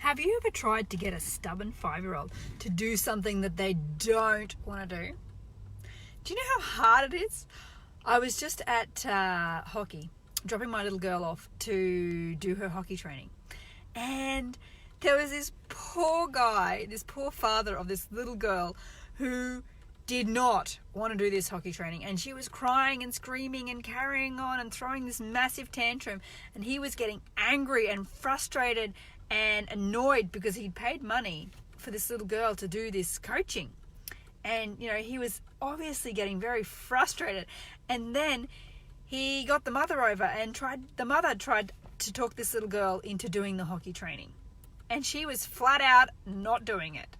Have you ever tried to get a stubborn 5-year-old to do something that they don't want to do? Do you know how hard it is? I was just at hockey, dropping my little girl off to do her hockey training. And there was this poor guy, this poor father of this little girl who did not want to do this hockey training, and she was crying and screaming and carrying on and throwing this massive tantrum, and he was getting angry and frustrated and annoyed because he'd paid money for this little girl to do this coaching, and he was obviously getting very frustrated. And then he got the mother over and tried to talk this little girl into doing the hockey training, and she was flat out not doing it.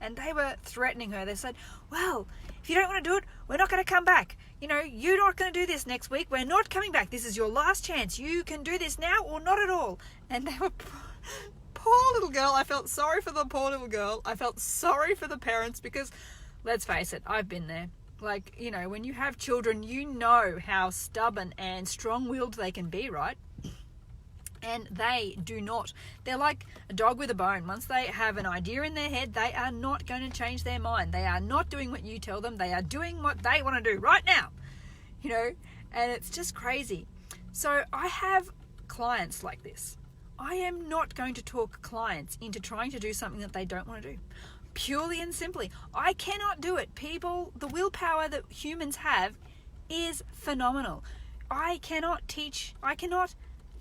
And they were threatening her. They said, well, if you don't want to do it, we're not going to come back. You're not going to do this next week. We're not coming back. This is your last chance. You can do this now or not at all. And they were, poor little girl. I felt sorry for the poor little girl. I felt sorry for the parents because, let's face it, I've been there. When you have children, you know how stubborn and strong-willed they can be, right? And they do not. They're like a dog with a bone. Once they have an idea in their head, they are not going to change their mind. They are not doing what you tell them. They are doing what they want to do right now. And it's just crazy. So I have clients like this. I am not going to talk clients into trying to do something that they don't want to do. Purely and simply, I cannot do it. People, the willpower that humans have is phenomenal. I cannot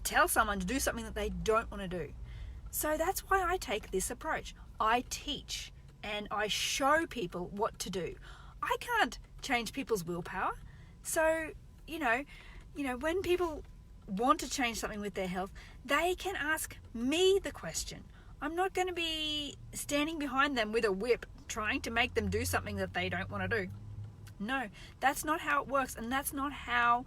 tell someone to do something that they don't want to do. So that's why I take this approach. I teach and I show people what to do. I can't change people's willpower. So, when people want to change something with their health, they can ask me the question. I'm not going to be standing behind them with a whip trying to make them do something that they don't want to do. No, that's not how it works, and that's not how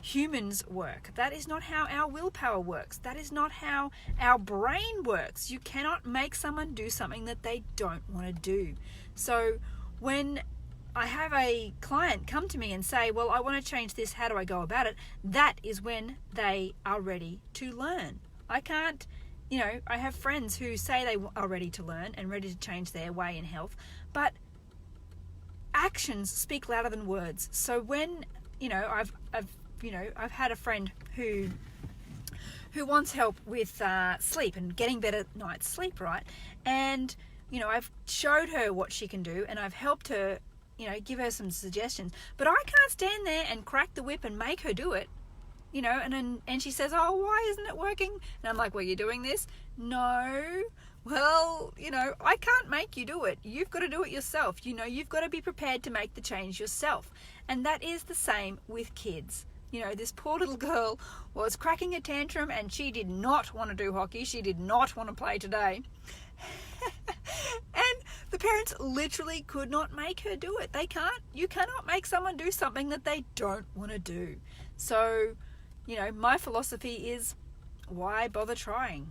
humans work. That is not how our willpower works. That is not how our brain works. You cannot make someone do something that they don't want to do. So when I have a client come to me and say, well, I want to change this, how do I go about it? That is when they are ready to learn. I can't, I have friends who say they are ready to learn and ready to change their way in health, but actions speak louder than words. So when, I've had a friend who wants help with sleep and getting better night's sleep, right? And, I've showed her what she can do and I've helped her, give her some suggestions. But I can't stand there and crack the whip and make her do it, and she says, oh, why isn't it working? And I'm like, well, you're doing this? No. Well, I can't make you do it. You've got to do it yourself. You've got to be prepared to make the change yourself. And that is the same with kids. This poor little girl was cracking a tantrum and she did not want to do hockey. She did not want to play today. And the parents literally could not make her do it. You cannot make someone do something that they don't want to do. So, my philosophy is, why bother trying?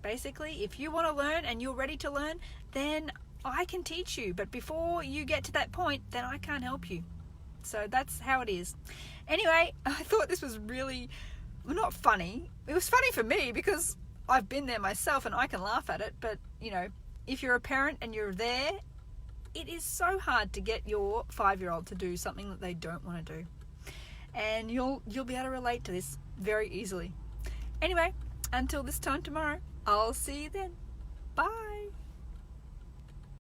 Basically, if you want to learn and you're ready to learn, then I can teach you. But before you get to that point, then I can't help you. So that's how it is. Anyway, I thought this was really not funny. It was funny for me because I've been there myself and I can laugh at it. But, if you're a parent and you're there, it is so hard to get your 5-year-old to do something that they don't want to do. And you'll be able to relate to this very easily. Anyway, until this time tomorrow, I'll see you then.